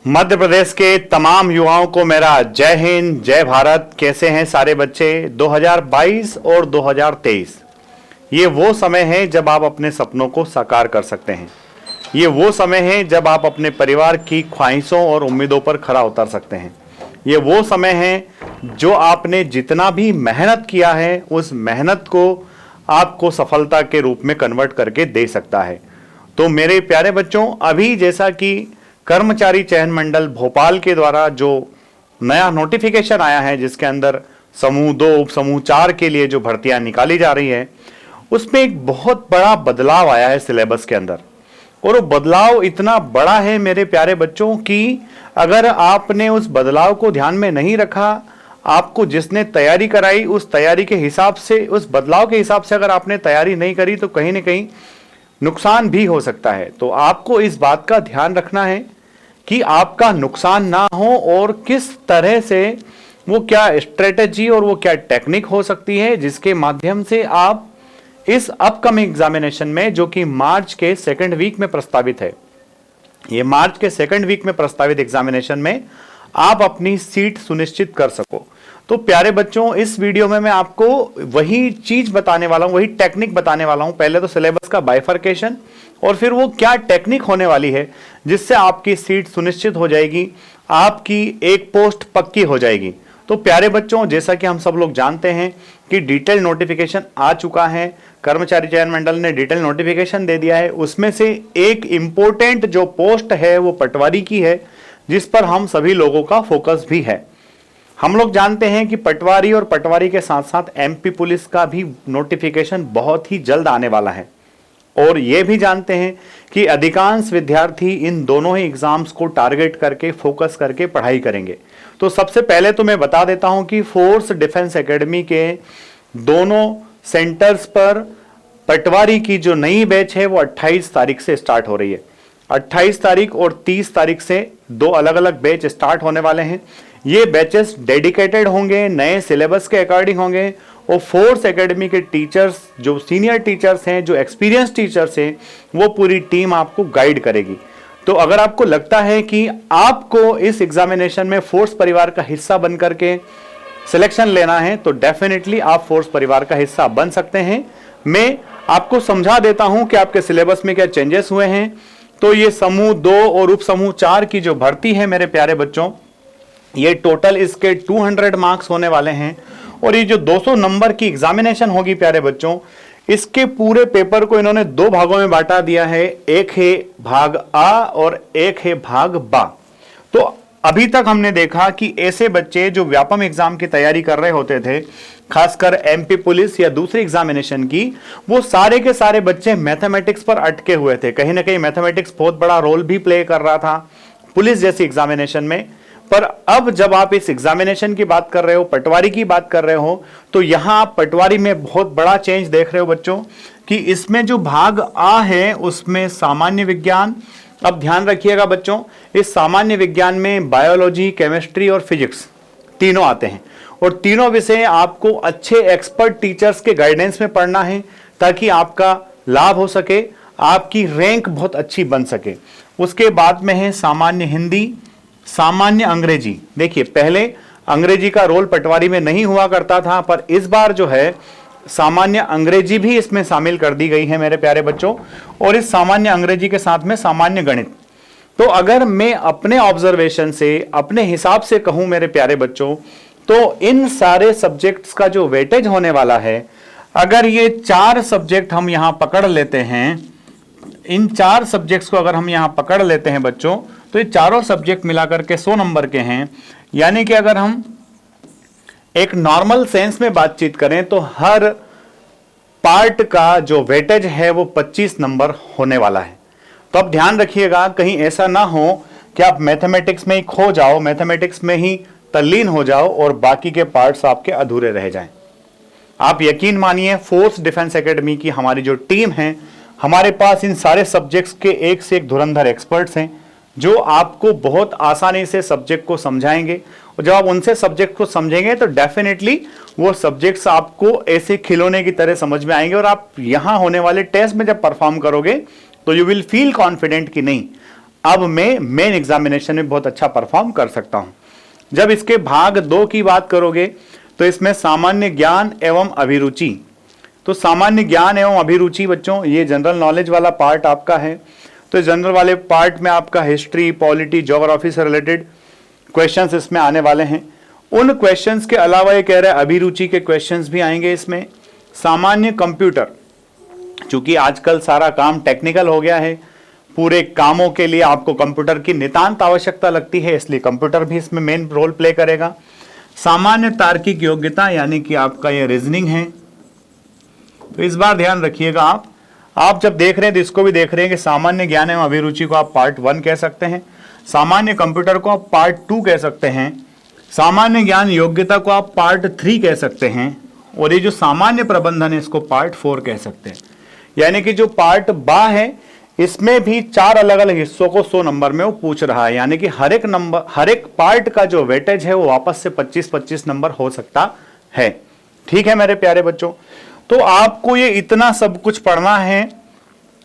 मध्य प्रदेश के तमाम युवाओं को मेरा जय हिंद, जय भारत। कैसे हैं सारे बच्चे? 2022 और 2023 ये वो समय है जब आप अपने सपनों को साकार कर सकते हैं। ये वो समय है जब आप अपने परिवार की ख्वाहिशों और उम्मीदों पर खरा उतर सकते हैं। ये वो समय है जो आपने जितना भी मेहनत किया है उस मेहनत को आपको सफलता के रूप में कन्वर्ट करके दे सकता है। तो मेरे प्यारे बच्चों, अभी जैसा कि कर्मचारी चयन मंडल भोपाल के द्वारा जो नया नोटिफिकेशन आया है, जिसके अंदर समूह 2 उप समूह 4 के लिए जो भर्तियां निकाली जा रही है, उसमें एक बहुत बड़ा बदलाव आया है सिलेबस के अंदर। और वो बदलाव इतना बड़ा है मेरे प्यारे बच्चों कि अगर आपने उस बदलाव को ध्यान में नहीं रखा, आपको जिसने तैयारी कराई उस तैयारी के हिसाब से, उस बदलाव के हिसाब से अगर आपने तैयारी नहीं करी तो कहीं ना कहीं नुकसान भी हो सकता है। तो आपको इस बात का ध्यान रखना है कि आपका नुकसान ना हो और किस तरह से वो क्या स्ट्रेटेजी और वो क्या टेक्निक हो सकती है जिसके माध्यम से आप इस अपकमिंग एग्जामिनेशन में, जो कि मार्च के सेकंड वीक में प्रस्तावित है, ये मार्च के सेकंड वीक में प्रस्तावित एग्जामिनेशन में आप अपनी सीट सुनिश्चित कर सको। तो प्यारे बच्चों, इस वीडियो में मैं आपको वही चीज बताने वाला हूं, वही टेक्निक बताने वाला हूं। पहले तो सिलेबस का बाइफरकेशन और फिर वो क्या टेक्निक होने वाली है जिससे आपकी सीट सुनिश्चित हो जाएगी, आपकी एक पोस्ट पक्की हो जाएगी। तो प्यारे बच्चों, जैसा कि हम सब लोग जानते हैं कि डिटेल नोटिफिकेशन आ चुका है, कर्मचारी चयन मंडल ने डिटेल नोटिफिकेशन दे दिया है। उसमें से एक इंपॉर्टेंट जो पोस्ट है वो पटवारी की है, जिस पर हम सभी लोगों का फोकस भी है। हम लोग जानते हैं कि पटवारी और पटवारी के साथ साथ एमपी पुलिस का भी नोटिफिकेशन बहुत ही जल्द आने वाला है। और ये भी जानते हैं कि अधिकांश विद्यार्थी इन दोनों ही एग्जाम्स को टारगेट करके, फोकस करके पढ़ाई करेंगे। तो सबसे पहले तो मैं बता देता हूं कि फोर्स डिफेंस एकेडमी के दोनों सेंटर्स पर पटवारी की जो नई बैच है वो 28 तारीख से स्टार्ट हो रही है। 28 तारीख और 30 तारीख से 2 अलग अलग बैच स्टार्ट होने वाले हैं। ये बैचेस डेडिकेटेड होंगे, नए सिलेबस के अकॉर्डिंग होंगे और फोर्स एकेडमी के टीचर्स, जो सीनियर टीचर्स हैं, जो एक्सपीरियंस टीचर्स हैं, वो पूरी टीम आपको गाइड करेगी। तो अगर आपको लगता है कि आपको इस एग्जामिनेशन में फोर्स परिवार का हिस्सा बन करके सिलेक्शन लेना है तो डेफिनेटली आप फोर्स परिवार का हिस्सा बन सकते हैं। मैं आपको समझा देता हूं कि आपके सिलेबस में क्या चेंजेस हुए हैं। तो ये समूह 2 और उप समूह 4 की जो भर्ती है मेरे प्यारे बच्चों, ये टोटल इसके 200 मार्क्स होने वाले हैं। और ये जो 200 नंबर की एग्जामिनेशन होगी प्यारे बच्चों, इसके पूरे पेपर को इन्होंने 2 भागों में बांटा दिया है। एक है भाग आ और एक है भाग बा। तो अभी तक हमने देखा कि ऐसे बच्चे जो व्यापम एग्जाम की तैयारी कर रहे होते थे, खासकर एमपी पुलिस या दूसरी एग्जामिनेशन की, वो सारे के सारे बच्चे मैथमेटिक्स पर अटके हुए थे। कहीं ना कहीं मैथमेटिक्स बहुत बड़ा रोल भी प्ले कर रहा था पुलिस जैसी एग्जामिनेशन में। पर अब जब आप इस एग्जामिनेशन की बात कर रहे हो, पटवारी की बात कर रहे हो, तो यहां आप पटवारी में बहुत बड़ा चेंज देख रहे हो बच्चों कि इसमें जो भाग आ है उसमें सामान्य विज्ञान, अब ध्यान रखिएगा बच्चों, इस सामान्य विज्ञान में बायोलॉजी, केमिस्ट्री और फिजिक्स तीनों आते हैं। और तीनों विषय आपको अच्छे एक्सपर्ट टीचर्स के गाइडेंस में पढ़ना है ताकि आपका लाभ हो सके, आपकी रैंक बहुत अच्छी बन सके। उसके बाद में है सामान्य हिंदी, सामान्य अंग्रेजी। देखिए, पहले अंग्रेजी का रोल पटवारी में नहीं हुआ करता था, पर इस बार जो है सामान्य अंग्रेजी भी इसमें शामिल कर दी गई है मेरे प्यारे बच्चों। और इस सामान्य अंग्रेजी के साथ में सामान्य गणित। तो अगर मैं अपने ऑब्जर्वेशन से, अपने हिसाब से कहूं मेरे प्यारे बच्चों, तो इन सारे सब्जेक्ट्स का जो वेटेज होने वाला है, अगर ये 4 सब्जेक्ट हम यहां पकड़ लेते हैं, इन 4 सब्जेक्ट्स को अगर हम यहां पकड़ लेते हैं बच्चों, तो ये चारों सब्जेक्ट मिलाकर के 100 नंबर के हैं। यानी कि अगर हम एक नॉर्मल सेंस में बातचीत करें तो हर पार्ट का जो वेटेज है वो 25 नंबर होने वाला है। तो अब ध्यान रखिएगा, कहीं ऐसा ना हो कि आप मैथमेटिक्स में ही खो जाओ, मैथमेटिक्स में ही तल्लीन हो जाओ और बाकी के पार्ट्स आपके अधूरे रह जाएं। आप यकीन मानिए, फोर्स डिफेंस एकेडमी की हमारी जो टीम है, हमारे पास इन सारे सब्जेक्ट्स के एक से एक धुरंधर एक्सपर्ट्स हैं जो आपको बहुत आसानी से सब्जेक्ट को समझाएंगे। और जब आप उनसे सब्जेक्ट को समझेंगे तो डेफिनेटली वो सब्जेक्ट्स आपको ऐसे खिलौने की तरह समझ में आएंगे और आप यहां होने वाले टेस्ट में जब परफॉर्म करोगे तो यू विल फील कॉन्फिडेंट कि नहीं, अब मैं मेन एग्जामिनेशन में बहुत अच्छा परफॉर्म कर सकता हूं। जब इसके भाग 2 की बात करोगे तो इसमें सामान्य ज्ञान एवं अभिरुचि। तो सामान्य ज्ञान एवं अभिरुचि बच्चों ये जनरल नॉलेज वाला पार्ट आपका है। तो जनरल वाले पार्ट में आपका हिस्ट्री, पॉलिटी, ज्योग्राफी से रिलेटेड क्वेश्चंस इसमें आने वाले हैं। उन क्वेश्चंस के अलावा ये कह रहा है अभिरुचि के क्वेश्चंस भी आएंगे इसमें। सामान्य कंप्यूटर, चूंकि आजकल सारा काम टेक्निकल हो गया है, पूरे कामों के लिए आपको कंप्यूटर की नितांत आवश्यकता लगती है, इसलिए कंप्यूटर भी इसमें मेन रोल प्ले करेगा। सामान्य तार्किक योग्यता यानी कि आपका ये रीजनिंग है। तो इस बार ध्यान रखिएगा आप जब देख रहे हैं तो इसको भी देख रहे हैं कि सामान्य ज्ञान एवं अभिरुचि को आप पार्ट 1 कह सकते हैं, सामान्य कंप्यूटर को आप पार्ट 2 कह सकते हैं, सामान्य ज्ञान योग्यता को आप पार्ट 3 कह सकते हैं, और ये जो सामान्य प्रबंधन है इसको पार्ट 4 कह सकते हैं। यानी कि जो पार्ट बा है इसमें भी 4 अलग अलग हिस्सों को 100 नंबर में वो पूछ रहा है। यानी कि हर एक पार्ट का जो वेटेज है वो वापस से 25-25 नंबर हो सकता है। ठीक है मेरे प्यारे बच्चों, तो आपको ये इतना सब कुछ पढ़ना है।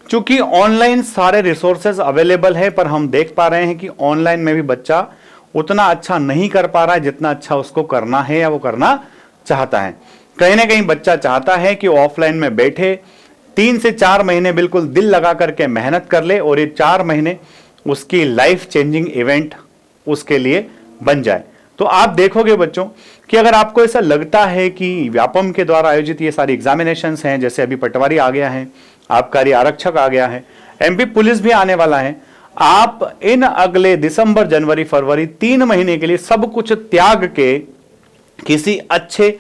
चूंकि ऑनलाइन सारे रिसोर्सेज अवेलेबल है, पर हम देख पा रहे हैं कि ऑनलाइन में भी बच्चा उतना अच्छा नहीं कर पा रहा है जितना अच्छा उसको करना है या वो करना चाहता है। कहीं ना कहीं बच्चा चाहता है कि ऑफलाइन में बैठे 3 से 4 महीने बिल्कुल दिल लगा करके मेहनत कर ले और ये 4 महीने उसकी लाइफ चेंजिंग इवेंट उसके लिए बन जाए। तो आप देखोगे बच्चों कि अगर आपको ऐसा लगता है कि व्यापम के द्वारा आयोजित ये सारी एग्जामिनेशंस हैं, जैसे अभी पटवारी आ गया है, आबकारी आरक्षक आ गया है, एमपी पुलिस भी आने वाला है, आप इन अगले दिसंबर, जनवरी, फरवरी 3 महीने के लिए सब कुछ त्याग के किसी अच्छे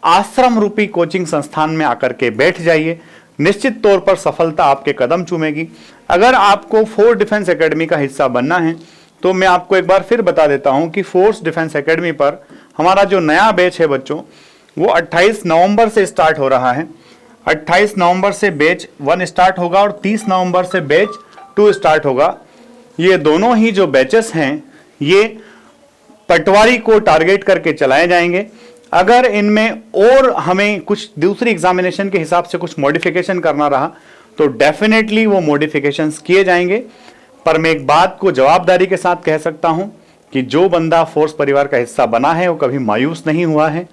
आश्रम रूपी कोचिंग संस्थान में आकर के बैठ जाइए। निश्चित तौर पर सफलता आपके कदम चूमेगी। अगर आपको फोर्स डिफेंस एकेडमी का हिस्सा बनना है तो मैं आपको एक बार फिर बता देता हूं कि फोर्स डिफेंस एकेडमी पर हमारा जो नया बैच है बच्चों वो 28 नवंबर से स्टार्ट हो रहा है। 28 नवंबर से बैच 1 स्टार्ट होगा और 30 नवंबर से बैच 2 स्टार्ट होगा। ये दोनों ही जो बैचेस हैं ये पटवारी को टारगेट करके चलाए जाएंगे। अगर इनमें और हमें कुछ दूसरी एग्जामिनेशन के हिसाब से कुछ मॉडिफिकेशन करना रहा तो डेफिनेटली वो मॉडिफिकेशंस किए जाएंगे। पर मैं एक बात को जवाबदारी के साथ कह सकता हूं कि जो बंदा फोर्स परिवार का हिस्सा बना है वो कभी मायूस नहीं हुआ है।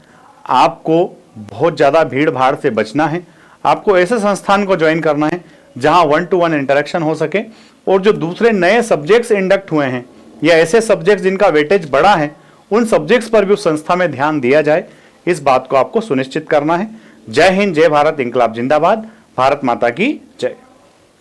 आपको बहुत ज़्यादा भीड़ भाड़ से बचना है। आपको ऐसे संस्थान को ज्वाइन करना है जहां 1-to-1 इंटरेक्शन हो सके, और जो दूसरे नए सब्जेक्ट्स इंडक्ट हुए हैं या ऐसे सब्जेक्ट्स जिनका वेटेज बड़ा है उन सब्जेक्ट्स पर भी उस संस्था में ध्यान दिया जाए, इस बात को आपको सुनिश्चित करना है। जय हिंद, जय भारत, इंकलाब जिंदाबाद, भारत माता की जय।